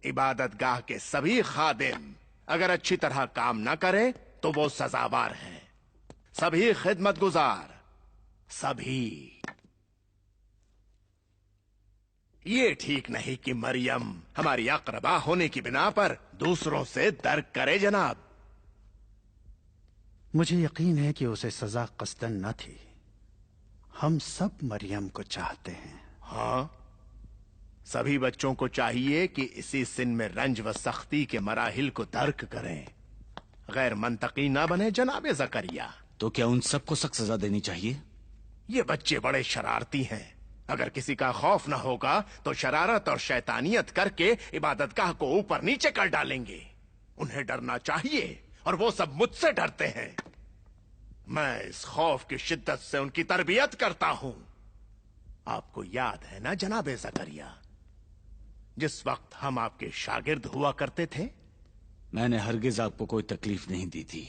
इबादतगाह के सभी खादिम अगर अच्छी तरह काम न करे तो वो सजावार हैं। सभी खिदमतगुजार, सभी। ये ठीक नहीं कि मरियम हमारी अक़रबा होने की बिना पर दूसरों से दर्क करे जनाब। मुझे यकीन है कि उसे सजा कस्दन न थी। हम सब मरियम को चाहते हैं। हाँ, सभी बच्चों को चाहिए कि इसी सिन में रंज व सख्ती के मराहिल को दर्क करें। गैर मंतकी ना बने जनाब ज़करिया। तो क्या उन सबको सख्त सजा देनी चाहिए? ये बच्चे बड़े शरारती हैं। अगर किसी का खौफ ना होगा तो शरारत और शैतानियत करके इबादतगाह को ऊपर नीचे कर डालेंगे। उन्हें डरना चाहिए और वो सब मुझसे डरते हैं। मैं इस खौफ की शिद्दत से उनकी तरबियत करता हूं। आपको याद है ना जनाब ज़करिया, जिस वक्त हम आपके शागिर्द हुआ करते थे? मैंने हरगिज आपको कोई तकलीफ नहीं दी थी।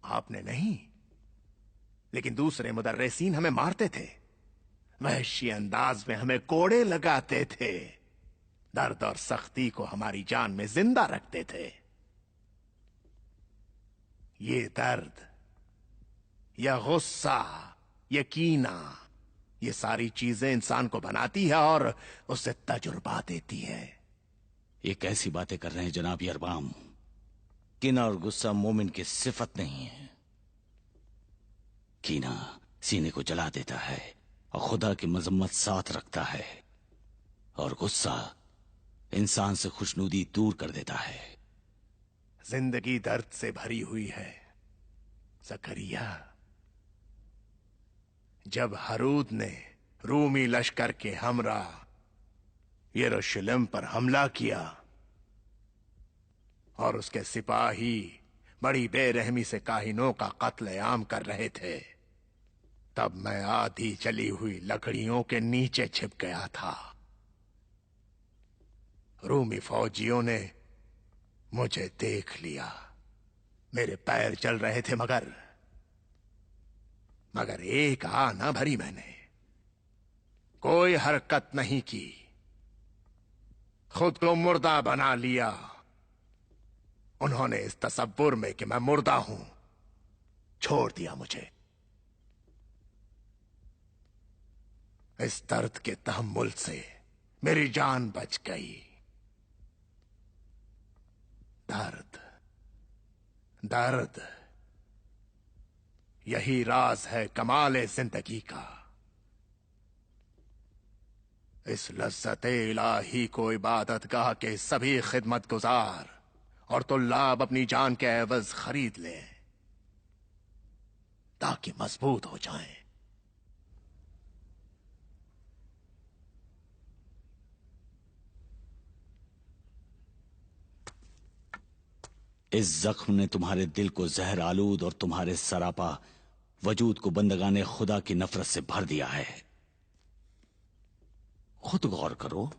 आपने नहीं, लेकिन दूसरे मुदर्रिसीन हमें मारते थे, वहशी अंदाज में हमें कोड़े लगाते थे, दर्द और सख्ती को हमारी जान में जिंदा रखते थे। ये दर्द, यह गुस्सा, ये कीना, ये सारी चीजें इंसान को बनाती है और उसे तजुर्बा देती है। ये कैसी बातें कर रहे हैं जनाब यरबाम? कीना और गुस्सा मोमिन की सिफत नहीं है। कीना सीने को जला देता है और खुदा की मजम्मत साथ रखता है, और गुस्सा इंसान से खुशनुदी दूर कर देता है। जिंदगी दर्द से भरी हुई है ज़करिया। जब हरूद ने रूमी लश्कर के हमरा यरूशलेम पर हमला किया और उसके सिपाही बड़ी बेरहमी से काहिनों का कत्लेआम कर रहे थे, तब मैं आधी जली हुई लकड़ियों के नीचे छिप गया था। रूमी फौजियों ने मुझे देख लिया। मेरे पैर जल रहे थे, मगर एक आ ना भरी मैंने। कोई हरकत नहीं की, खुद को मुर्दा बना लिया। उन्होंने इस तसव्वुर में कि मैं मुर्दा हूं छोड़ दिया मुझे। इस दर्द के तहम्मुल से मेरी जान बच गई। दर्द, दर्द, यही राज है कमाले जिंदगी का। इस लज्जते इलाही को इबादतगाह के सभी खिदमतगुजार और तुल्लाब अपनी जान के एवज खरीद लें ताकि मजबूत हो जाएं। इस जख्म ने तुम्हारे दिल को जहर आलूद और तुम्हारे सरापा वजूद को बंदगाने खुदा की नफरत से भर दिया है। खुद गौर करो।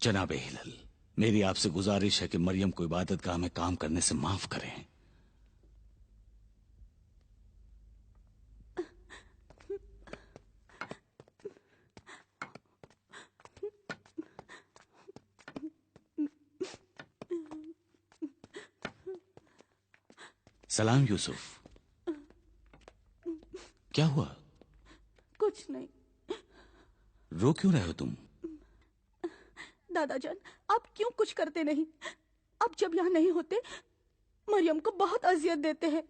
जनाबे हिलल, मेरी आपसे गुजारिश है कि मरियम को इबादतगाह में काम करने से माफ करें। सलाम यूसुफ। क्या हुआ? कुछ नहीं। रो क्यों रहे हो तुम? दादाजान, आप क्यों कुछ करते नहीं? आप जब यहाँ नहीं होते मरियम को बहुत अजियत देते हैं।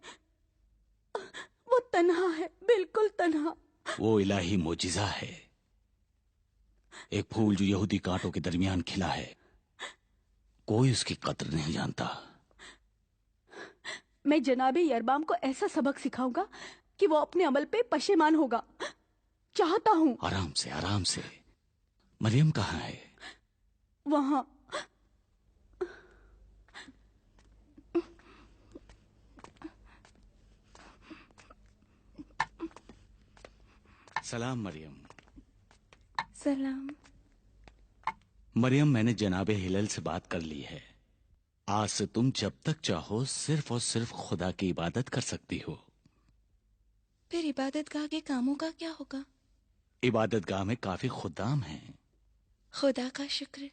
वो तन्हा है, बिल्कुल तन्हा। वो इलाही मोजिजा है, एक फूल जो यहूदी कांटों के दरमियान खिला है। कोई उसकी कद्र नहीं जानता। मैं जनाबे यरबाम को ऐसा सबक सिखाऊंगा कि वो अपने अमल पे पशेमान होगा। चाहता हूँ। आराम से, आराम से। मरियम कहाँ है? वहां। सलाम मरियम। सलाम। मरियम, मैंने जनाबे हिलल से बात कर ली है। आज से तुम जब तक चाहो सिर्फ और सिर्फ खुदा की इबादत कर सकती हो। फिर इबादतगाह के कामों का क्या होगा? इबादतगाह में काफी खुद्दाम हैं। खुदा का शुक्र।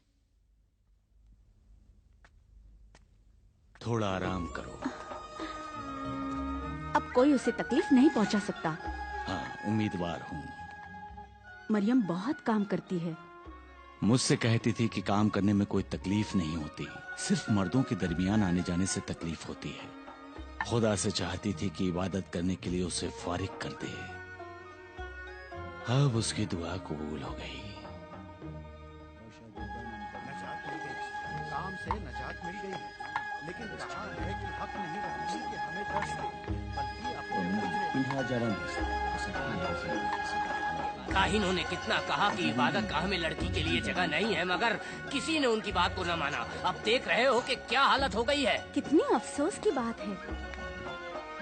थोड़ा आराम करो। अब कोई उसे तकलीफ नहीं पहुंचा सकता। हाँ, उम्मीदवार हूँ। मरियम बहुत काम करती है। मुझसे कहती थी कि काम करने में कोई तकलीफ नहीं होती, सिर्फ मर्दों के दरमियान आने जाने से तकलीफ होती है। खुदा से चाहती थी कि इबादत करने के लिए उसे फारिग कर दे। अब उसकी दुआ कबूल हो गई। काम से नजात मिल गई है, लेकिन कहा है कि हक नहीं रखती कि हमें दर्श दे, बल्कि अपने काहिनों ने कितना कहा कि इबादत गाह में लड़की के लिए जगह नहीं है, मगर किसी ने उनकी बात को न माना। अब देख रहे हो कि क्या हालत हो गई है। कितनी अफसोस की बात है।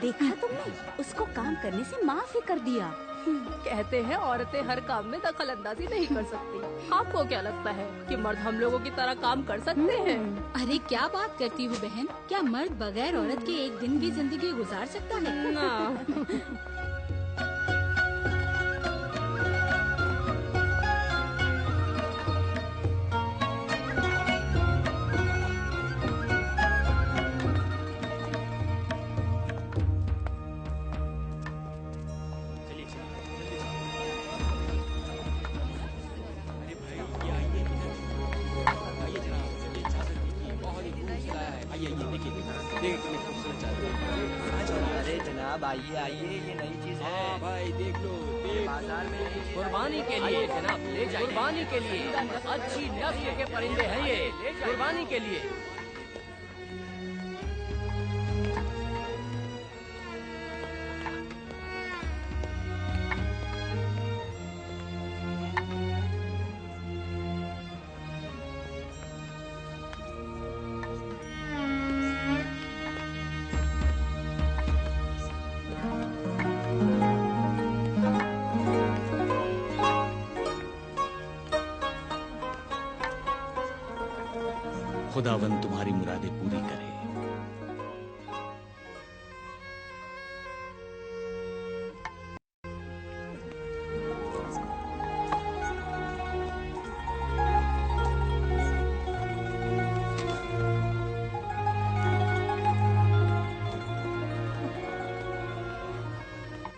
देखा तुमने, उसको काम करने से माफ ही कर दिया। कहते हैं औरतें हर काम में दखल अंदाजी नहीं कर सकती। आपको क्या लगता है कि मर्द हम लोगों की तरह काम कर सकते हैं? अरे क्या बात करती हो बहन, क्या मर्द बगैर औरत के एक दिन भी जिंदगी गुजार सकता है? ना। अरे जनाब आइए आइए, ये नई चीज है। हाँ भाई देख लो, बाजार में नई चीज है। कुर्बानी के लिए जनाब, ले जाइए। कुर्बानी के लिए अच्छी नस्ल के परिंदे हैं ये, कुर्बानी के लिए। खुदावन तुम्हारी मुरादें पूरी करे।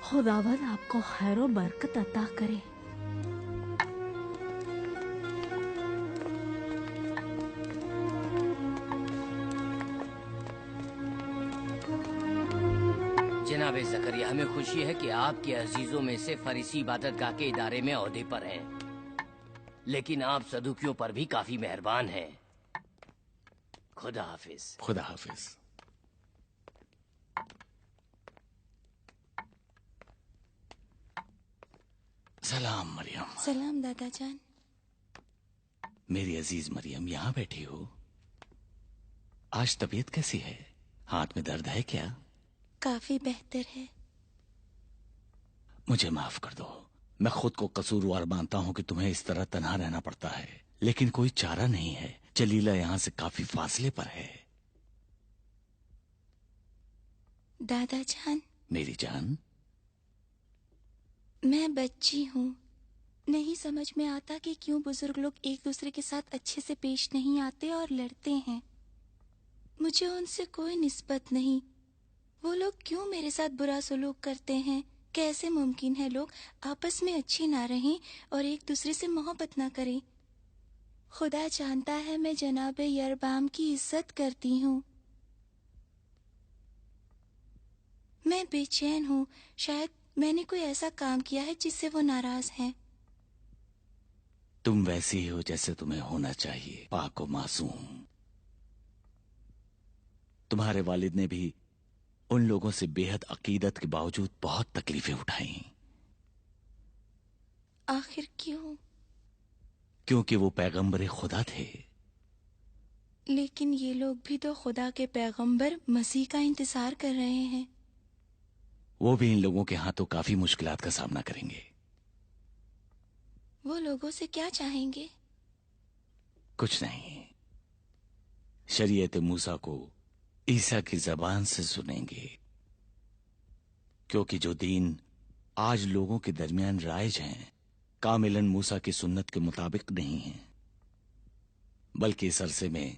खुदावन आपको खैर बरकत अता करे। जनाबे ज़करिया, हमें खुशी है कि आपके अजीजों में से फरीसी इबादतगाह के इदारे में ओहदे पर हैं, लेकिन आप सदुकियों पर भी काफी मेहरबान हैं। खुदा हाफिज। खुदा हाफिज। सलाम मरियम। सलाम दादा जान। मेरी अजीज मरियम, यहाँ बैठी हो। आज तबीयत कैसी है? हाथ में दर्द है क्या? काफी बेहतर है। मुझे माफ कर दो, मैं खुद को कसूरवार मानता हूँ कि तुम्हें इस तरह तन्हा रहना पड़ता है, लेकिन कोई चारा नहीं है। जलीला यहाँ से काफी फासले पर है। दादा जान। मेरी जान। मैं बच्ची हूँ, नहीं समझ में आता कि क्यों बुजुर्ग लोग एक दूसरे के साथ अच्छे से पेश नहीं आते और लड़ते हैं। मुझे उनसे कोई निस्बत नहीं। वो लोग क्यों मेरे साथ बुरा सलूक करते हैं? कैसे मुमकिन है लोग आपस में अच्छे ना रहें और एक दूसरे से मोहब्बत ना करें? खुदा जानता है मैं जनाब यरबाम की इज्जत करती हूँ। मैं बेचैन हूँ, शायद मैंने कोई ऐसा काम किया है जिससे वो नाराज हैं। तुम वैसी ही हो जैसे तुम्हें होना चाहिए, पाक व मासूम। तुम्हारे वालिद ने भी उन लोगों से बेहद अकीदत के बावजूद बहुत तकलीफें उठाई। आखिर क्यों? क्योंकि वो पैगंबर खुदा थे। लेकिन ये लोग भी तो खुदा के पैगंबर मसीह का इंतजार कर रहे हैं। वो भी इन लोगों के हाथों काफी मुश्किलात का सामना करेंगे। वो लोगों से क्या चाहेंगे? कुछ नहीं, शरीयत मूसा को ईसा की जबान से सुनेंगे, क्योंकि जो दीन आज लोगों के दरमियान राइज हैं, कामिलन मूसा की सुन्नत के मुताबिक नहीं हैं, बल्कि इस अरसे में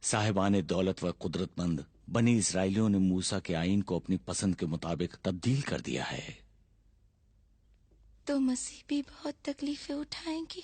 साहिबान दौलत व कुदरतमंद बनी इसराइलियों ने मूसा के आईन को अपनी पसंद के मुताबिक तब्दील कर दिया है। तो मसीह भी बहुत तकलीफें उठाएंगी।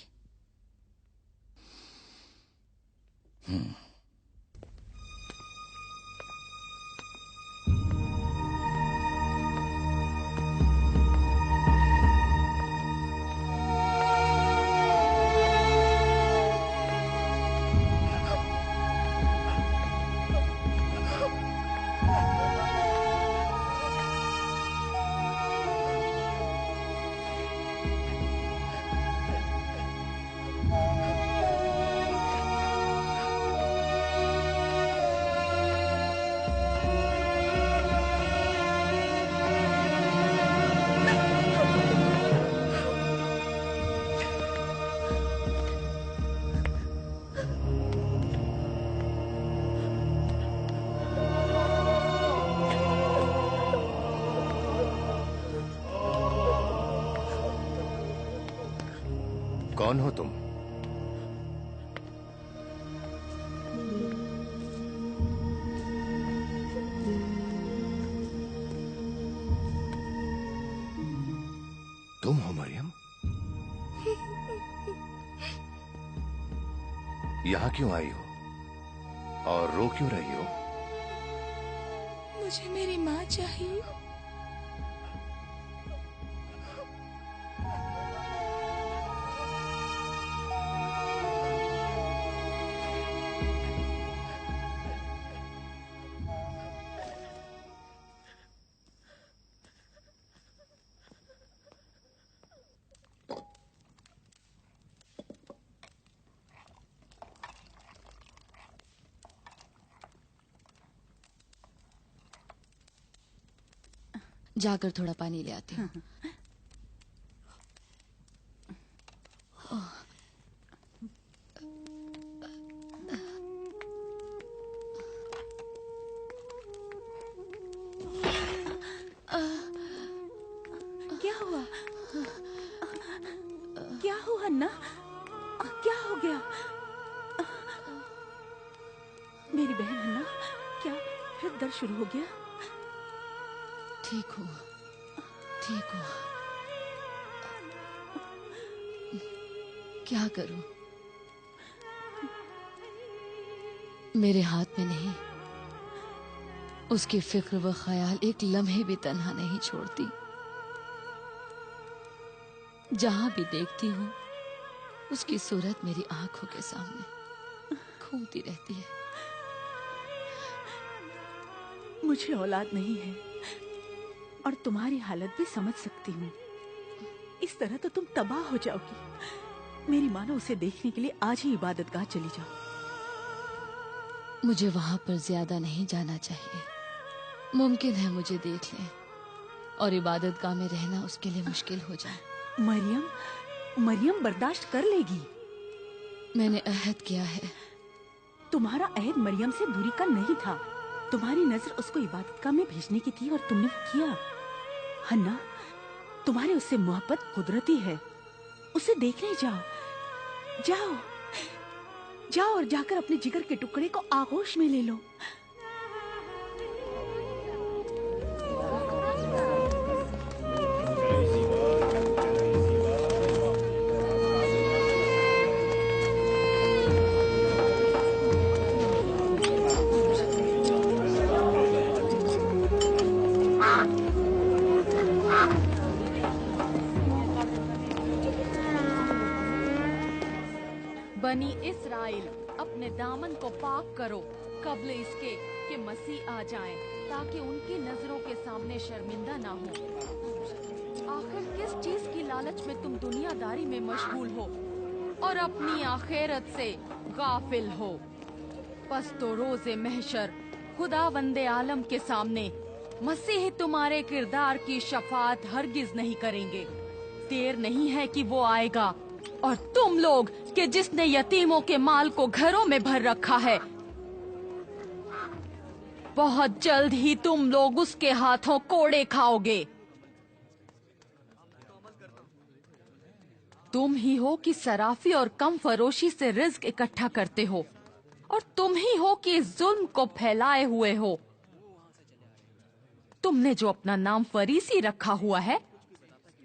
कौन हो तुम? तुम हो मरियम? यहाँ क्यों आई हो और रो क्यों रही हो? मुझे मेरी माँ चाहिए। जाकर थोड़ा पानी ले आती हूँ। क्या हुआ? क्या हुआ हन्ना? क्या हो गया? मेरी बहन हन्ना, क्या फिर दर्द शुरू हो गया? ठीक हो, ठीक हो। क्या करूं? मेरे हाथ में नहीं। उसकी फिक्र व ख्याल एक लम्हे भी तन्हा नहीं छोड़ती। जहां भी देखती हूँ उसकी सूरत मेरी आंखों के सामने घूमती रहती है। मुझे औलाद नहीं है और तुम्हारी हालत भी समझ सकती हूँ। इस तरह तो तुम तबाह हो जाओगी। मेरी मानो उसे देखने के लिए आज ही इबादतगाह चली जाओ। मुझे वहां पर ज्यादा नहीं जाना चाहिए। मुमकिन है मुझे देख लें और इबादतगाह में रहना उसके लिए मुश्किल हो जाए। मरियम बर्दाश्त कर लेगी। मैंने अहद किया है। तुम्हारा अहद मरियम से दूरी का नहीं था। तुम्हारी नजर उसको इबादतगाह में भेजने की थी और तुमने वो किया। हन्ना, तुम्हारे उससे मोहब्बत कुदरती है। उसे देखने जाओ। जाओ जाओ और जाकर अपने जिगर के टुकड़े को आगोश में ले लो। बनी इस्राएल, अपने दामन को पाक करो कब्ल इसके कि मसीह आ जाएं, ताकि उनकी नजरों के सामने शर्मिंदा ना हो। आखिर किस चीज की लालच में तुम दुनियादारी में मशगूल हो और अपनी आखिरत से गाफिल हो? बस तो रोजे महशर खुदावंदे आलम के सामने मसीह तुम्हारे किरदार की शफात हरगिज नहीं करेंगे। देर नहीं है कि वो आएगा और तुम लोग कि जिसने यतीमों के माल को घरों में भर रखा है, बहुत जल्द ही तुम लोग उसके हाथों कोड़े खाओगे। तुम ही हो कि सराफी और कम फरोशी से रिज्क इकट्ठा करते हो, और तुम ही हो कि इस जुल्म को फैलाए हुए हो। तुमने जो अपना नाम फरीसी रखा हुआ है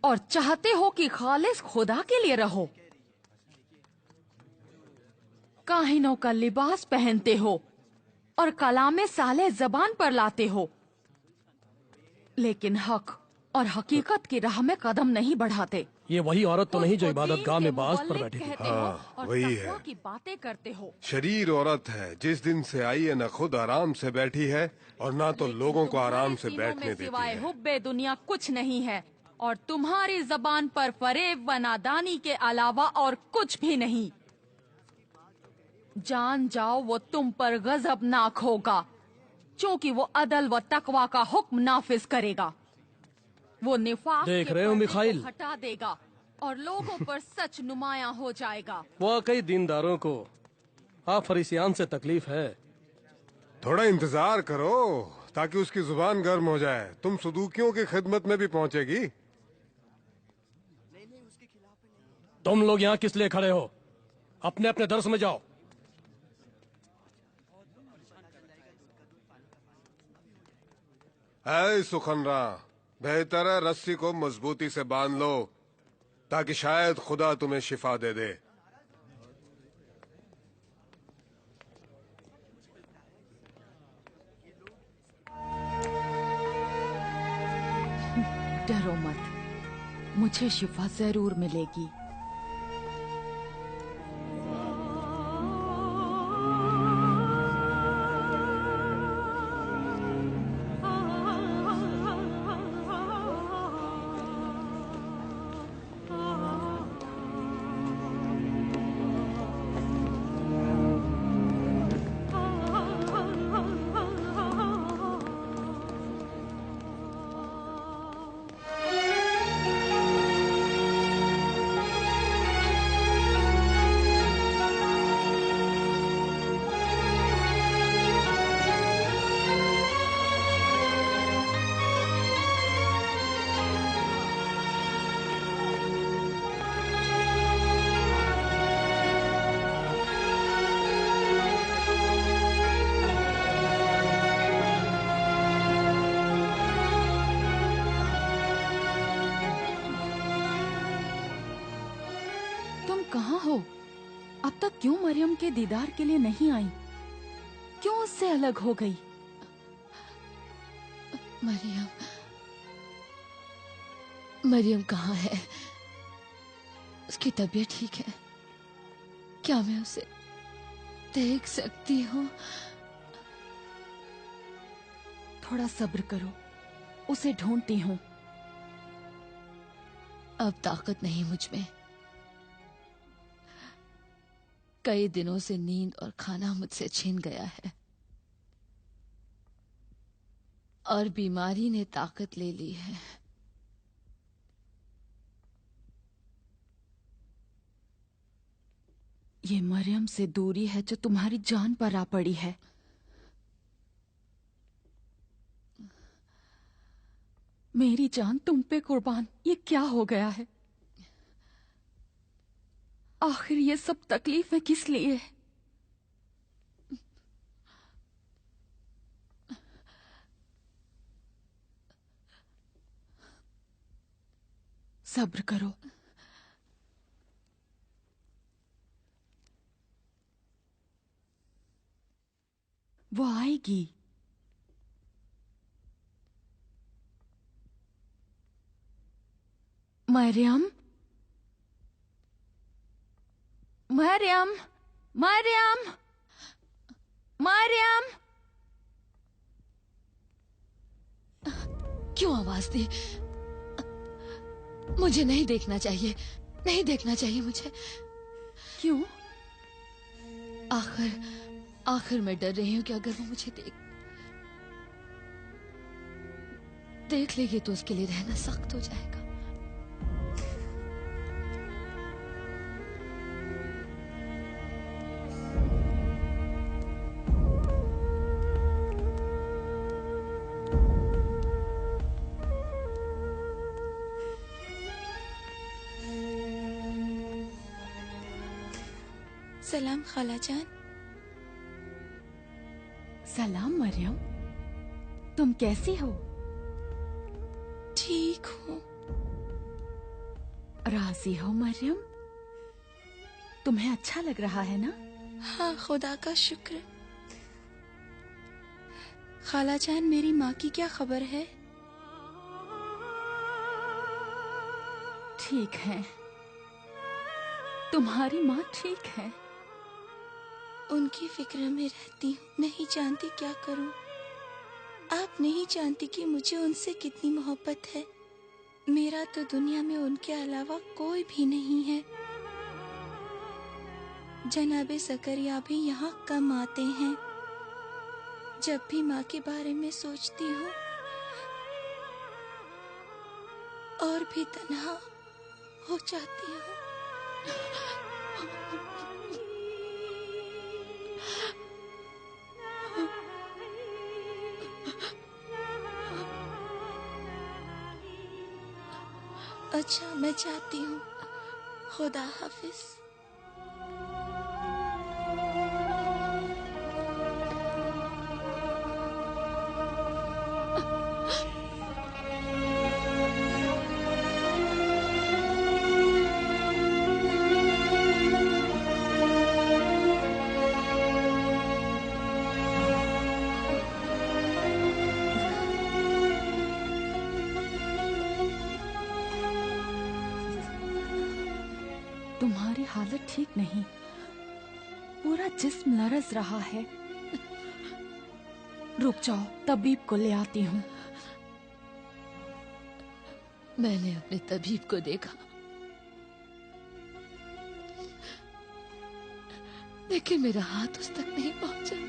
और चाहते हो कि खालिस खुदा के लिए रहो, काहिनों का लिबास पहनते हो और कलामे साले जबान पर लाते हो, लेकिन हक और हकीकत की राह में कदम नहीं बढ़ाते। ये वही औरत तो नहीं जो इबादत गाह में बाज पर बैठी थी? हाँ, वही है। की बातें करते हो। शरीर औरत है, जिस दिन से आई है न खुद आराम से बैठी है और ना तो लोगों को आराम से बैठने देती सिवाय है। हुब्बे दुनिया कुछ नहीं है, और तुम्हारी जबान पर फरेब व नादानी के अलावा और कुछ भी नहीं। जान जाओ वो तुम पर गजबनाक होगा, क्योंकि वो अदल व तकवा का हुक्म नाफिज करेगा। वो निफाक देख के रहे हो पर्दे मिखाइल? को हटा देगा और लोगों पर सच नुमाया हो जाएगा। वाकई दीनदारों को आप फरीसियान से तकलीफ है। थोड़ा इंतजार करो ताकि उसकी जुबान गर्म हो जाए। तुम सदूकियों की खिदमत में भी पहुंचेगी। तुम लोग यहाँ किस लिए खड़े हो? अपने अपने दर्स में जाओ। ऐ सुखनरा, बेहतर है रस्सी को मजबूती से बांध लो ताकि शायद खुदा तुम्हें शिफा दे दे। डरो मत, मुझे शिफा जरूर मिलेगी। कहाँ हो? अब तक क्यों मरियम के दीदार के लिए नहीं आई? क्यों उससे अलग हो गई? मरियम, मरियम कहाँ है? उसकी तबीयत ठीक है? क्या मैं उसे देख सकती हूँ? थोड़ा सब्र करो, उसे ढूंढती हूँ। अब ताकत नहीं मुझ में। कई दिनों से नींद और खाना मुझसे छीन गया है और बीमारी ने ताकत ले ली है। ये मरियम से दूरी है जो तुम्हारी जान पर आ पड़ी है। मेरी जान तुम पे कुर्बान, ये क्या हो गया है? आखिर ये सब तकलीफें किस लिए? सब्र करो। वो आएगी। मरियम, मरियम, मरियम, मरियम। क्यों आवाज दी? मुझे नहीं देखना चाहिए, नहीं देखना चाहिए मुझे। क्यों? आखिर मैं डर रही हूं कि अगर वो मुझे देख लेगी तो उसके लिए रहना सख्त हो जाएगा। सलाम खाला जान। सलाम मरियम, तुम कैसी हो? ठीक हूँ। राजी हो मरियम? तुम्हें अच्छा लग रहा है ना? हाँ, खुदा का शुक्र। खाला जान, मेरी माँ की क्या खबर है? ठीक है। तुम्हारी माँ ठीक है? उनकी फिक्र में रहती हूँ, नहीं जानती क्या करूँ। आप नहीं जानती कि मुझे उनसे कितनी मोहब्बत है। मेरा तो दुनिया में उनके अलावा कोई भी नहीं है। जनाबे ज़करिया भी यहाँ कम आते हैं। जब भी माँ के बारे में सोचती हूँ और भी तन्हा हो जाती हूँ। अच्छा, मैं जाती हूँ। खुदा हाफिज। तुम्हारी हालत ठीक नहीं, पूरा जिस्म लरज रहा है। रुक जाओ, तबीब को ले आती हूँ। मैंने अपने तबीब को देखा, लेकिन मेरा हाथ उस तक नहीं पहुंचा।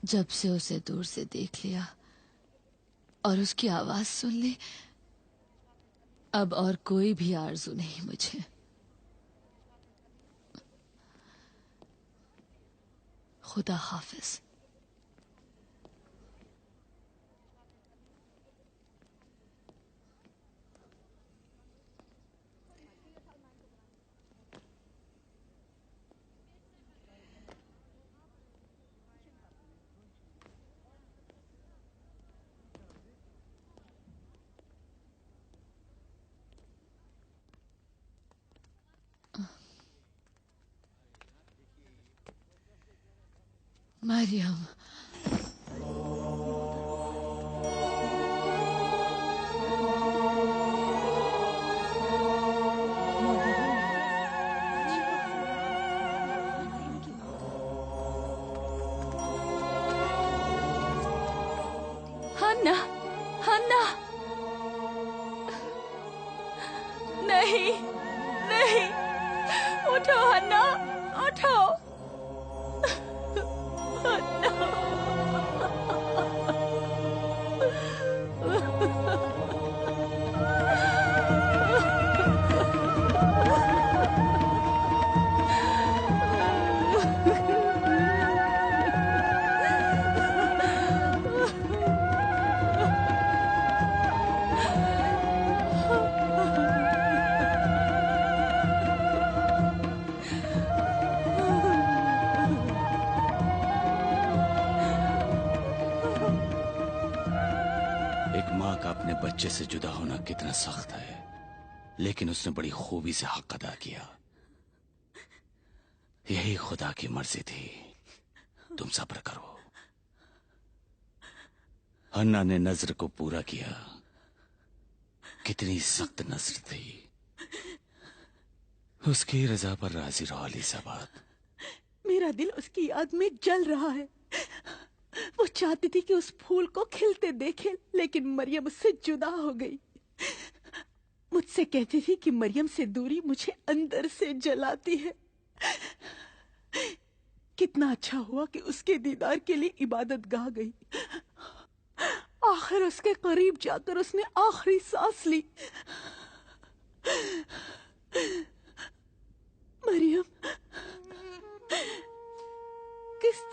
जब से उसे दूर से देख लिया और उसकी आवाज सुन ली, अब और कोई भी आरज़ू नहीं मुझे। खुदा हाफिज। मरियम, हन्ना, हन्ना, नहीं, नहीं, उठो हन्ना, उठो। अपने बच्चे से जुदा होना कितना सख्त है, लेकिन उसने बड़ी खूबी से हक अदा किया। यही खुदा की मर्जी थी। तुम सब्र करो। हन्ना ने नजर को पूरा किया। कितनी सख्त नजर थी। उसकी रजा पर राजी रहो एलिजाबेथ। मेरा दिल उसकी याद में जल रहा है। वो चाहती थी कि उस फूल को खिलते देखे, लेकिन मरियम उससे जुदा हो गई। मुझसे कहती थी कि मरियम से दूरी मुझे अंदर से जलाती है। कितना अच्छा हुआ कि उसके दीदार के लिए इबादत गाह गई। आखिर उसके करीब जाकर उसने आखिरी सांस ली।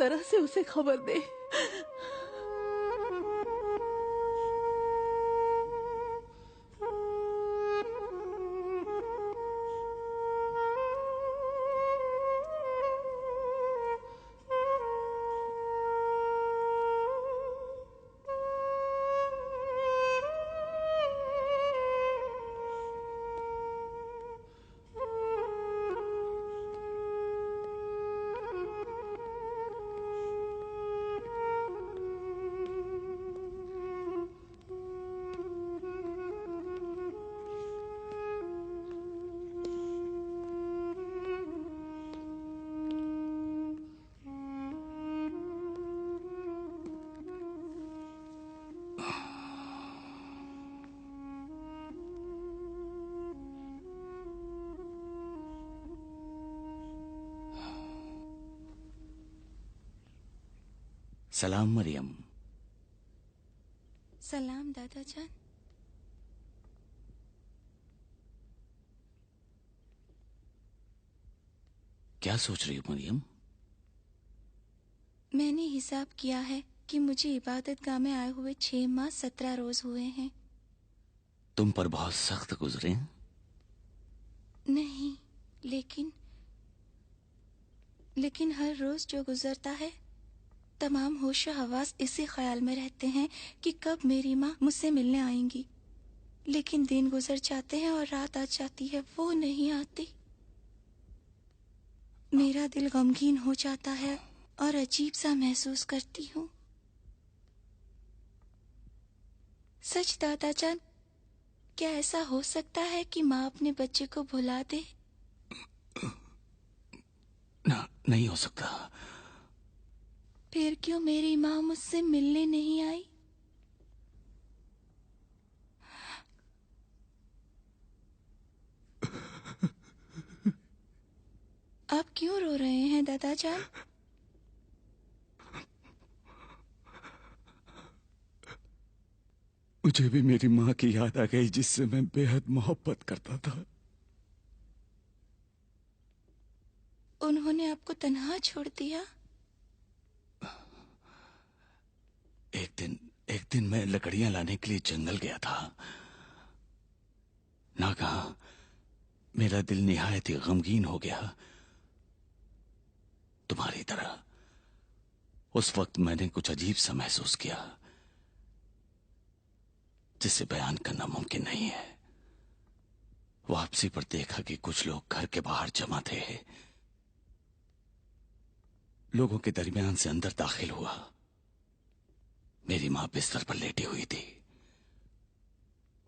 तरह से उसे खबर दे। सलाम मरियम। सलाम दादा जान। क्या सोच रही हो मरियम? मैंने हिसाब किया है कि मुझे इबादत गाह में आए हुए 6 माह 17 रोज हुए हैं। तुम पर बहुत सख्त गुजरे हैं? नहीं, लेकिन हर रोज जो गुजरता है तमाम होशो हवास इसी ख्याल में रहते हैं कि कब मेरी माँ मुझसे मिलने आएंगी। लेकिन दिन गुजर जाते हैं और रात आ जाती है, वो नहीं आती। मेरा दिल गमगीन हो जाता है और अजीब सा महसूस करती हूँ। सच दादा जान, क्या ऐसा हो सकता है कि माँ अपने बच्चे को भुला दे? ना, नहीं हो सकता। फिर क्यों मेरी माँ मुझसे मिलने नहीं आई? आप क्यों रो रहे हैं दादा जान? मुझे भी मेरी माँ की याद आ गई, जिससे मैं बेहद मोहब्बत करता था। उन्होंने आपको तन्हा छोड़ दिया? एक दिन मैं लकड़ियां लाने के लिए जंगल गया था। नागहां मेरा दिल निहायत ही गमगीन हो गया, तुम्हारी तरह। उस वक्त मैंने कुछ अजीब सा महसूस किया, जिसे बयान करना मुमकिन नहीं है। वापसी पर देखा कि कुछ लोग घर के बाहर जमा थे। लोगों के दरमियान से अंदर दाखिल हुआ। मेरी मां बिस्तर पर लेटी हुई थी।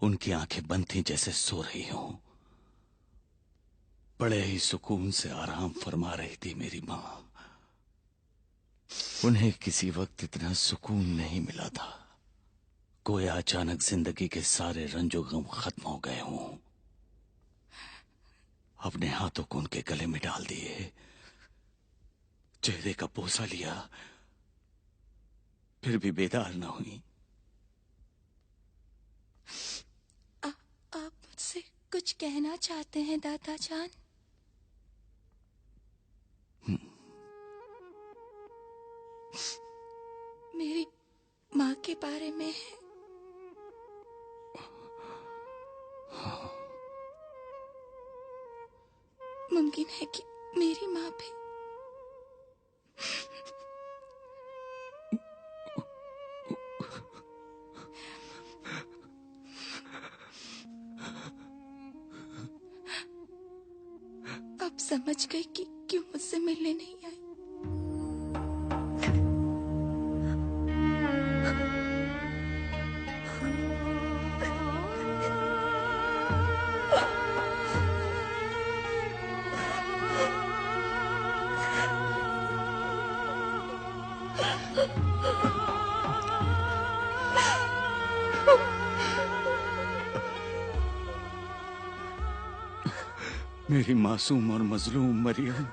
उनकी आंखें बंद थीं, जैसे सो रही हों। बड़े ही सुकून से आराम फरमा रही थी मेरी मां। उन्हें किसी वक्त इतना सुकून नहीं मिला था। गोया अचानक जिंदगी के सारे रंजो गम खत्म हो गए हों। अपने हाथों को उनके गले में डाल दिए, चेहरे का बोसा लिया, फिर भी बेदार न हुई। आप मुझसे कुछ कहना चाहते हैं दादा जान? मेरी माँ के बारे में है। मुमकिन है कि मेरी माँ भी अब समझ गई कि क्यों मुझसे मिलने नहीं आई। मेरी मासूम और मजलूम मरियम।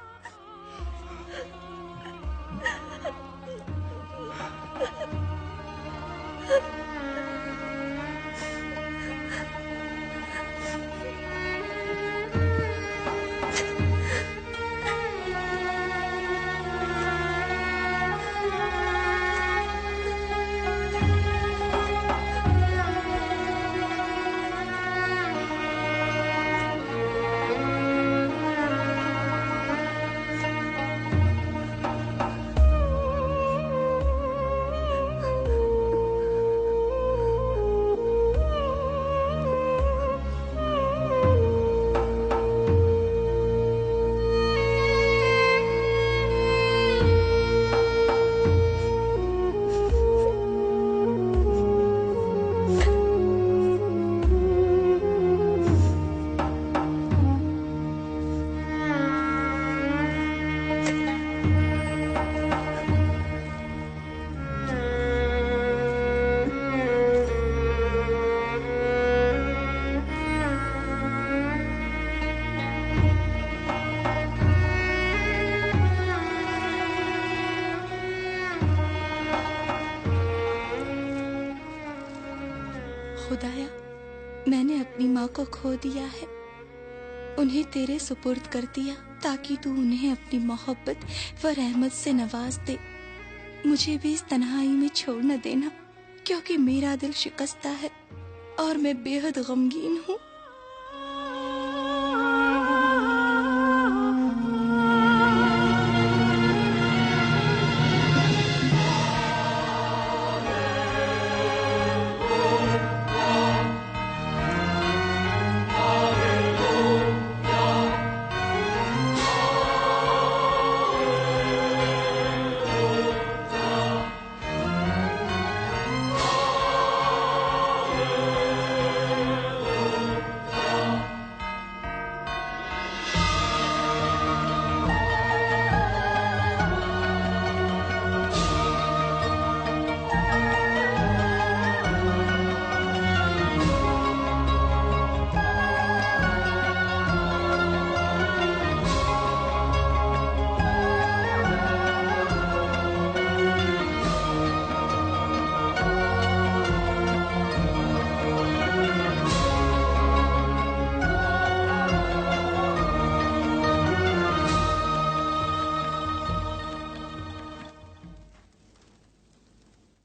माँ को खो दिया है, उन्हें तेरे सुपुर्द कर दिया ताकि तू उन्हें अपनी मोहब्बत व रहमत से नवाज दे। मुझे भी इस तन्हाई में छोड़ न देना, क्योंकि मेरा दिल शिकस्ता है और मैं बेहद गमगीन हूँ।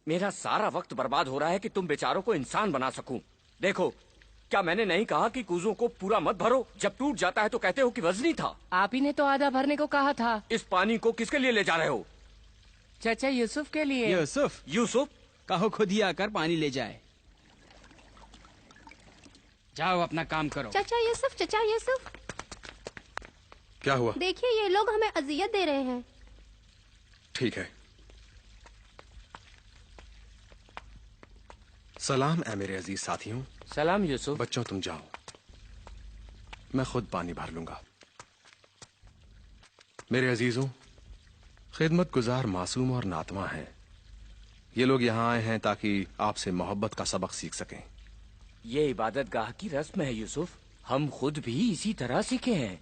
मेरा सारा वक्त बर्बाद हो रहा है कि तुम बेचारों को इंसान बना सकूं। देखो, क्या मैंने नहीं कहा कि कुजों को पूरा मत भरो? जब टूट जाता है तो कहते हो कि वजनी था। आप ही ने तो आधा भरने को कहा था। इस पानी को किसके लिए ले जा रहे हो? चाचा यूसुफ के लिए। यूसुफ कहो खुद ही आकर पानी ले जाए। जाओ अपना काम करो। चाचा यूसुफ क्या हुआ? देखिए, ये लोग हमें अजियत दे रहे हैं। ठीक है। सलाम ऐ मेरे अजीज साथियों। सलाम यूसुफ। बच्चों तुम जाओ, मैं खुद पानी भर लूंगा। मेरे अजीजों, खिदमत गुजार मासूम और नातवा हैं। ये लोग यहाँ आए हैं ताकि आपसे मोहब्बत का सबक सीख सकें। ये इबादत गाह की रस्म है यूसुफ, हम खुद भी इसी तरह सीखे हैं।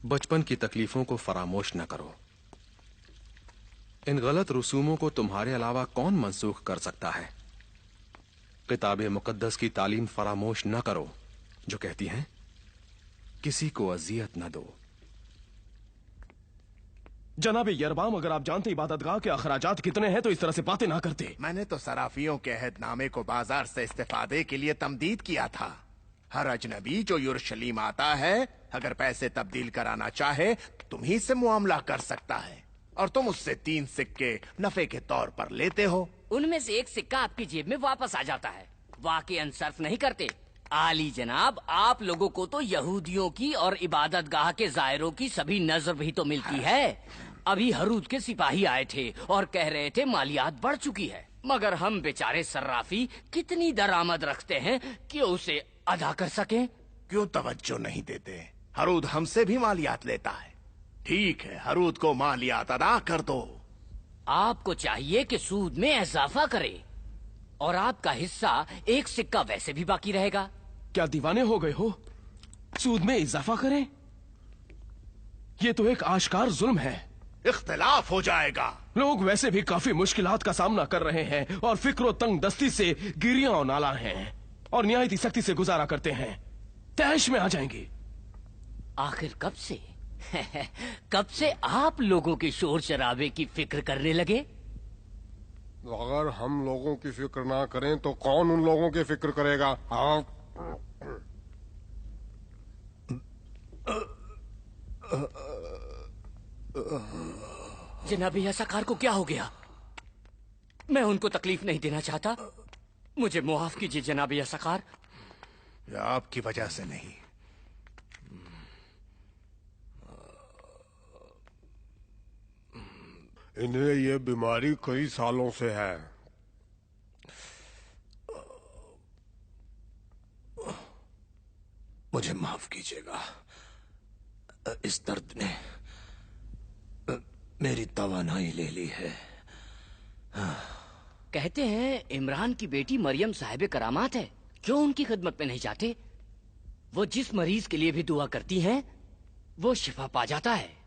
बचपन की तकलीफों को फरामोश न करो। इन गलत रसूमों को तुम्हारे अलावा कौन मनसूख कर सकता है? किताब मुकद्दस की तालीम फरामोश न करो जो कहती है किसी को अजियत न दो। जनाब यरबाम, अगर आप जानते इबादतगाह के अखराजात कितने हैं तो इस तरह से बातें ना करते। मैंने तो सराफियों के अहदनामे को बाजार से इस्तेफादे के लिए तमदीद किया था। हर अजनबी जो यरूशलेम आता है, अगर पैसे तब्दील कराना चाहे तुम ही से मुआमला कर सकता है, और तुम उससे 3 सिक्के नफे के तौर पर लेते हो। उनमें से एक सिक्का आपकी जेब में वापस आ जाता है। वाकई सर्फ नहीं करते। आली जनाब, आप लोगों को तो यहूदियों की और इबादतगाह के जायरों की सभी नजर भी तो मिलती है। अभी हरूद के सिपाही आए थे और कह रहे थे मालियात बढ़ चुकी है, मगर हम बेचारे सर्राफी कितनी दरामद रखते हैं कि उसे अदा कर सकें। क्यों तवज्जो नहीं देते? हरूद हमसे भी मालियात लेता है। ठीक है, हरूद को मालियात अदा कर दो। आपको चाहिए कि सूद में इजाफा करे, और आपका हिस्सा एक सिक्का वैसे भी बाकी रहेगा। क्या दीवाने हो गए हो? सूद में इजाफा करें? ये तो एक आश्कार जुल्म है। इख्तिलाफ हो जाएगा। लोग वैसे भी काफी मुश्किलात का सामना कर रहे हैं और फिक्रो तंग दस्ती से गिरियां और नाला हैं और निहायती सख्ती से गुजारा करते हैं। तैश में आ जाएंगे। आखिर कब से कब से आप लोगों के शोर शराबे की फिक्र करने लगे? अगर हम लोगों की फिक्र ना करें तो कौन उन लोगों की फिक्र करेगा? हाँ? जनाब यासाकार को क्या हो गया? मैं उनको तकलीफ नहीं देना चाहता। मुझे मुआफ कीजिए जनाब यासाकार। आपकी वजह से नहीं। इन्हें ये बीमारी कई सालों से है। मुझे माफ कीजिएगा, इस दर्द ने मेरी तवानाई ले ली है। कहते हैं इमरान की बेटी मरियम साहिब करामात है। क्यों उनकी खिदमत में नहीं जाते? वो जिस मरीज के लिए भी दुआ करती हैं, वो शिफा पा जाता है।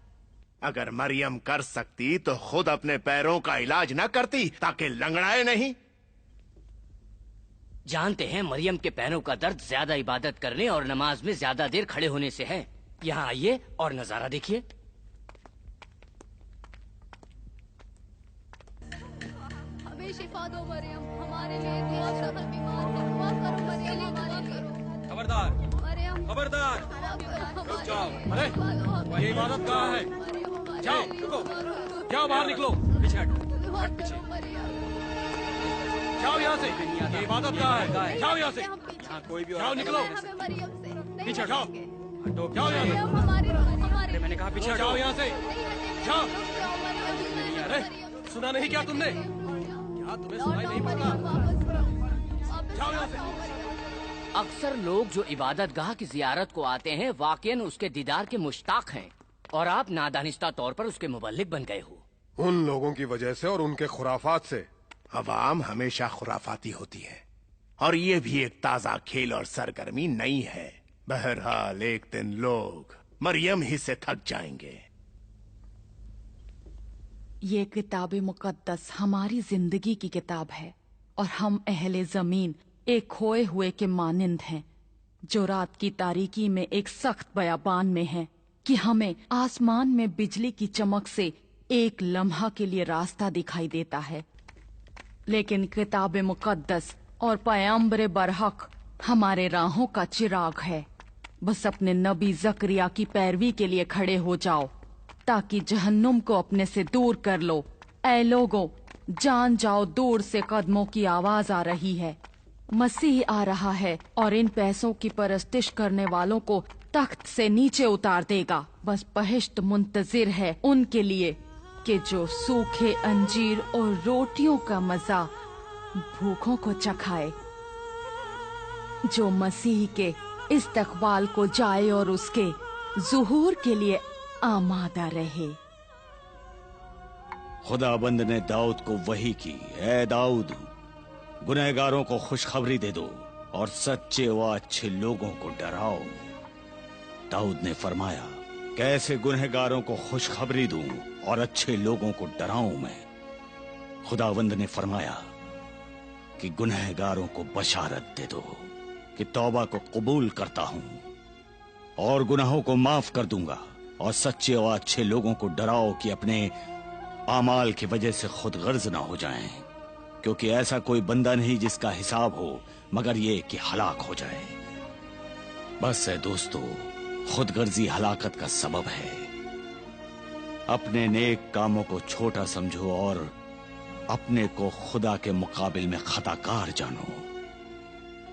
अगर मरियम कर सकती तो खुद अपने पैरों का इलाज न करती ताकि लंगड़ाए नहीं। जानते हैं मरियम के पैरों का दर्द ज्यादा इबादत करने और नमाज में ज्यादा देर खड़े होने से है। यहाँ आइए और नजारा देखिए। हमें शिफा दो मरियम, हमारे लिए दुआ करो, बीमार है, दुआ करो मरियम, हमारे लिए। खबरदार मरियम, खबरदार, रुक जाओ। अरे ये इबादत कहाँ है? जाओ रुको, जाओ बाहर निकलो। पीछे हट पीछे। जाओ यहाँ से। ये इबादत कहाँ है? जाओ यहाँ से। यहाँ कोई भी जाओ निकलो। पीछे जाओ, जाओ यहाँ से। अरे मैंने कहा पीछे जाओ यहाँ से। जाओ। अरे सुना नहीं क्या तुमने? क्या तुम्हें सुनाई नहीं पड़ता? जाओ यहाँ से। अक्सर लोग जो इबादत गाह की जियारत को आते हैं वाकईन उसके दीदार के मुश्ताक हैं, और आप नादानिस्ता तौर पर उसके मुबल्लिग बन गए हो। उन लोगों की वजह से और उनके खुराफात से। अवाम हमेशा खुराफाती होती है, और ये भी एक ताजा खेल और सरगर्मी नहीं है। बहरहाल एक दिन लोग मरियम ही से थक जाएंगे। ये किताब मुकद्दस हमारी जिंदगी की किताब है, और हम अहले जमीन एक खोए हुए के मानिंद हैं, जो रात की तारीकी में एक सख्त बयाबान में है कि हमें आसमान में बिजली की चमक से एक लम्हा के लिए रास्ता दिखाई देता है, लेकिन किताब मुकद्दस और पैगंबर बरहक हमारे राहों का चिराग है। बस अपने नबी जकरिया की पैरवी के लिए खड़े हो जाओ, ताकि जहन्नुम को अपने से दूर कर लो। ऐ लोगों, जान जाओ, दूर से कदमों की आवाज आ रही है। मसीह आ रहा है और इन पैसों की परस्तिश करने वालों को तख्त से नीचे उतार देगा। बस बहिश्त मुंतजिर है उनके लिए कि जो सूखे अंजीर और रोटियों का मजा भूखों को चखाए, जो मसीह के इस्तकबाल को जाए और उसके ज़ुहूर के लिए आमादा रहे। खुदाबंद ने दाऊद को वही की, ऐ दाऊद, गुनहगारों को खुशखबरी दे दो और सच्चे व अच्छे लोगों को डराओ। दाऊद ने फरमाया, कैसे गुनहगारों को खुशखबरी दूं और अच्छे लोगों को डराऊं मैं। खुदावंद ने फरमाया कि गुनहगारों को बशारत दे दो कि तौबा को कबूल करता हूं और गुनाहों को माफ कर दूंगा, और सच्चे और अच्छे लोगों को डराओ कि अपने आमाल की वजह से खुद गर्ज ना हो जाएं, क्योंकि ऐसा कोई बंदा नहीं जिसका हिसाब हो मगर ये कि हलाक हो जाए। बस है दोस्तों, खुदगर्जी हलाकत का सबब है। अपने नेक कामों को छोटा समझो और अपने को खुदा के मुकाबिल में खताकार जानो।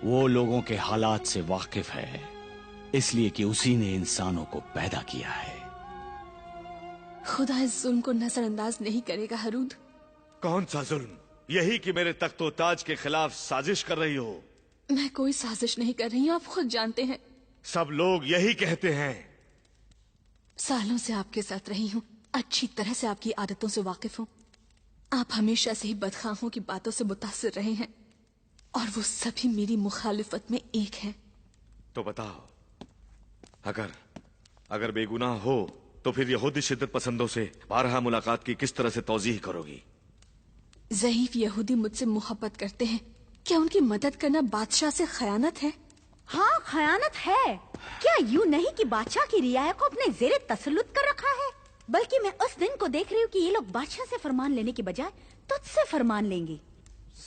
वो लोगों के हालात से वाकिफ है, इसलिए कि उसी ने इंसानों को पैदा किया है। खुदा इस जुल्म को नजरअंदाज नहीं करेगा हरूद। कौन सा जुल्म? यही कि मेरे तख्तो ताज के खिलाफ साजिश कर रही हो। मैं कोई साजिश नहीं कर रही हूँ, आप खुद जानते हैं। सब लोग यही कहते हैं। सालों से आपके साथ रही हूँ, अच्छी तरह से आपकी आदतों से वाकिफ हूँ। आप हमेशा से ही बदखाहों की बातों से मुतासिर रहे हैं, और वो सभी मेरी मुखालिफत में एक हैं। तो बताओ, अगर बेगुनाह हो तो फिर यहूदी शिद्दत पसंदों से बारहा मुलाकात की किस तरह से तौजीह करोगी? ज़ईफ यहूदी मुझसे मोहब्बत करते हैं, क्या उनकी मदद करना बादशाह से खयानत है? हाँ, खयानत है। क्या यूं नहीं कि बादशाह की रियाया को अपने ज़ेरे तसल्लुत कर रखा है, बल्कि मैं उस दिन को देख रही हूँ कि ये लोग बादशाह से फरमान लेने के बजाय तुझसे फरमान लेंगे।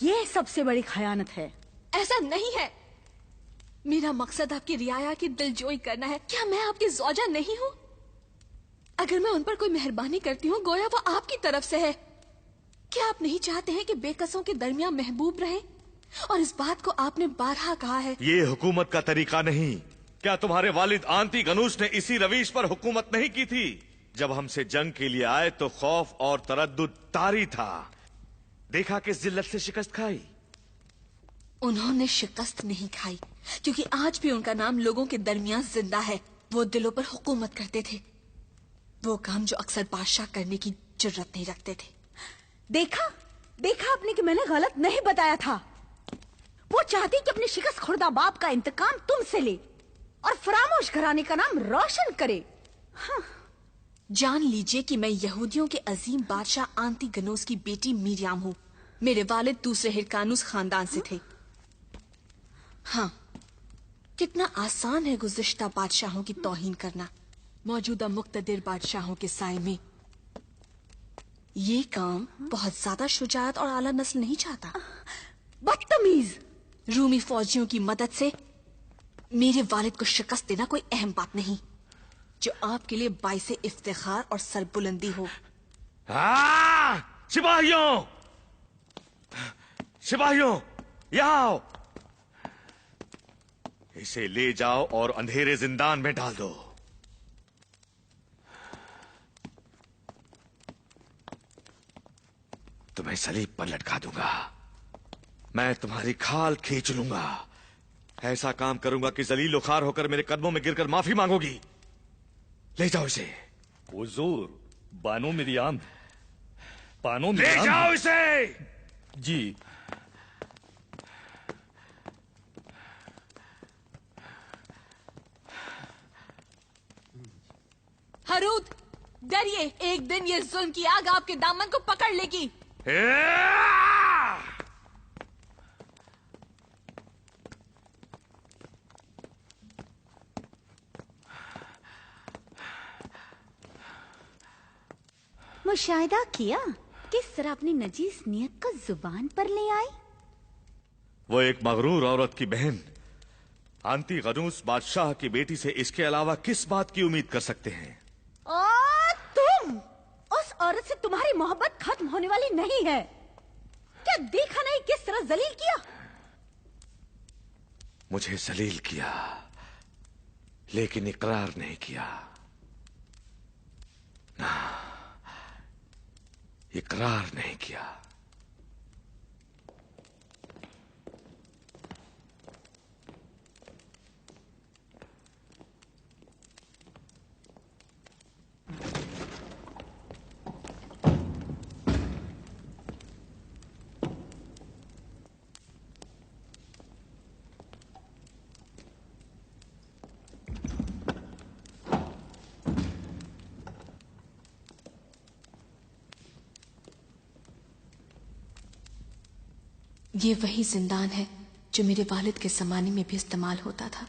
ये सबसे बड़ी खयानत है। ऐसा नहीं है। मेरा मकसद आपकी रियाया की दिलजोई करना है। क्या मैं आपकी ज़ौजा नहीं हूँ? अगर मैं उन पर कोई मेहरबानी करती हूँ, गोया वो आपकी तरफ से है। क्या आप नहीं चाहते हैं कि बेकसों के दरमियान महबूब रहे? और इस बात को आपने बारहा कहा है। ये हुकूमत का तरीका नहीं। क्या तुम्हारे वालिद आंती गनूस ने इसी रवीश पर हुकूमत नहीं की थी? जब हमसे जंग के लिए आए तो खौफ और तरद्दुद तारी था। देखा किस जिल्लत से शिकस्त खाई। उन्होंने शिकस्त नहीं खाई, क्योंकि आज भी उनका नाम लोगों के दरमियान जिंदा है। वो दिलों पर हुकूमत करते थे, वो काम जो अक्सर बादशाह करने की जुर्रत नहीं रखते थे। देखा आपने कि मैंने गलत नहीं बताया था। वो चाहती कि अपने शिकस्त खुर्दा बाप का इंतकाम तुमसे ले और फरामोश घराने का नाम रोशन करे। हाँ। जान लीजिए कि मैं यहूदियों के अजीम बादशाह आंती गनोस की बेटी मीरियाम हूँ। मेरे वालिद दूसरे हिरकानुस खानदान से थे। हाँ, कितना आसान है गुज़िश्ता बादशाहों की तौहीन करना मौजूदा मुक्तदिर बादशाहों के साए में। ये काम बहुत ज्यादा शुजाअत और आला नस्ल नहीं चाहता। बदतमीज! रूमी फौजियों की मदद से मेरे वालिद को शिकस्त देना कोई अहम बात नहीं, जो आपके लिए बाइसे इफ्तिखार और सरबुलंदी हो। सिपाहियों, सिपाहियों, यहाँ आओ। इसे ले जाओ और अंधेरे जिंदान में डाल दो। तुम्हें सलीब पर लटका दूंगा। मैं तुम्हारी खाल खींच लूंगा। ऐसा काम करूंगा कि जलील खार होकर मेरे कदमों में गिरकर माफी मांगोगी। ले जाओ इसे। हुजूर, बानो मिरियाम, बानो ले मिरियाम। जाओ इसे। जी। हरूद, डरिए, एक दिन ये जुल्म की आग आपके दामन को पकड़ लेगी। मुशाहिदा किया किस तरह अपनी नजीस नियत को जुबान पर ले आई। वो एक मगरूर औरत की बहन आंती गनूस बादशाह की बेटी से इसके अलावा किस बात की उम्मीद कर सकते हैं? और तुम, उस औरत से तुम्हारी मोहब्बत खत्म होने वाली नहीं है। क्या देखा नहीं किस तरह जलील किया? मुझे जलील किया, लेकिन इकरार नहीं किया। ना, इकरार नहीं किया। ये वही जिंदान है जो मेरे वालिद के जमाने में भी इस्तेमाल होता था।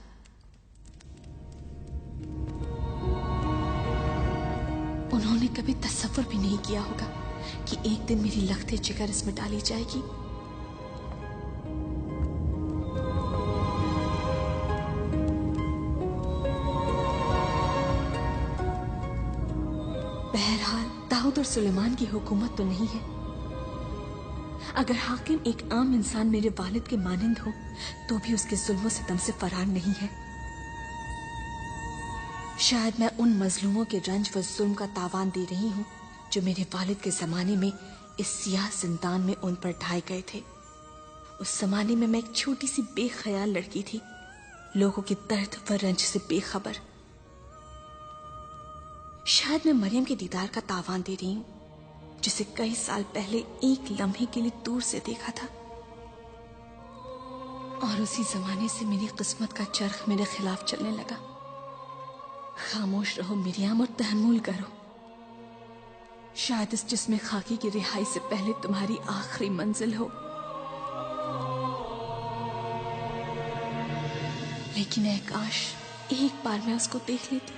उन्होंने कभी तसव्वुर भी नहीं किया होगा कि एक दिन मेरी लख्ते जिगर इसमें डाली जाएगी। बहरहाल दाऊद और सुलेमान की हुकूमत तो नहीं है। अगर हाकिम एक आम इंसान मेरे वालिद के मानिंद हो तो भी उसके जुल्म सितम से फरार नहीं है। शायद मैं उन मजलूमों के रंज व जुल्म का तावान दे रही हूँ जो मेरे वालिद के जमाने में इस सियाह जिंदान में उन पर ढाए गए थे। उस जमाने में मैं एक छोटी सी बेख्याल लड़की थी, लोगों के दर्द व रंज से बेखबर। शायद मैं मरियम के दीदार का तावान दे रही हूँ, जिसे कई साल पहले एक लम्हे के लिए दूर से देखा था। और उसी जमाने से मेरी किस्मत का चरख मेरे खिलाफ चलने लगा। खामोश रहो मिरियाम और तहम्मुल करो। शायद इस जिस्म खाकी की रिहाई से पहले तुम्हारी आखिरी मंजिल हो। लेकिन ऐ काश एक बार मैं उसको देख लेती।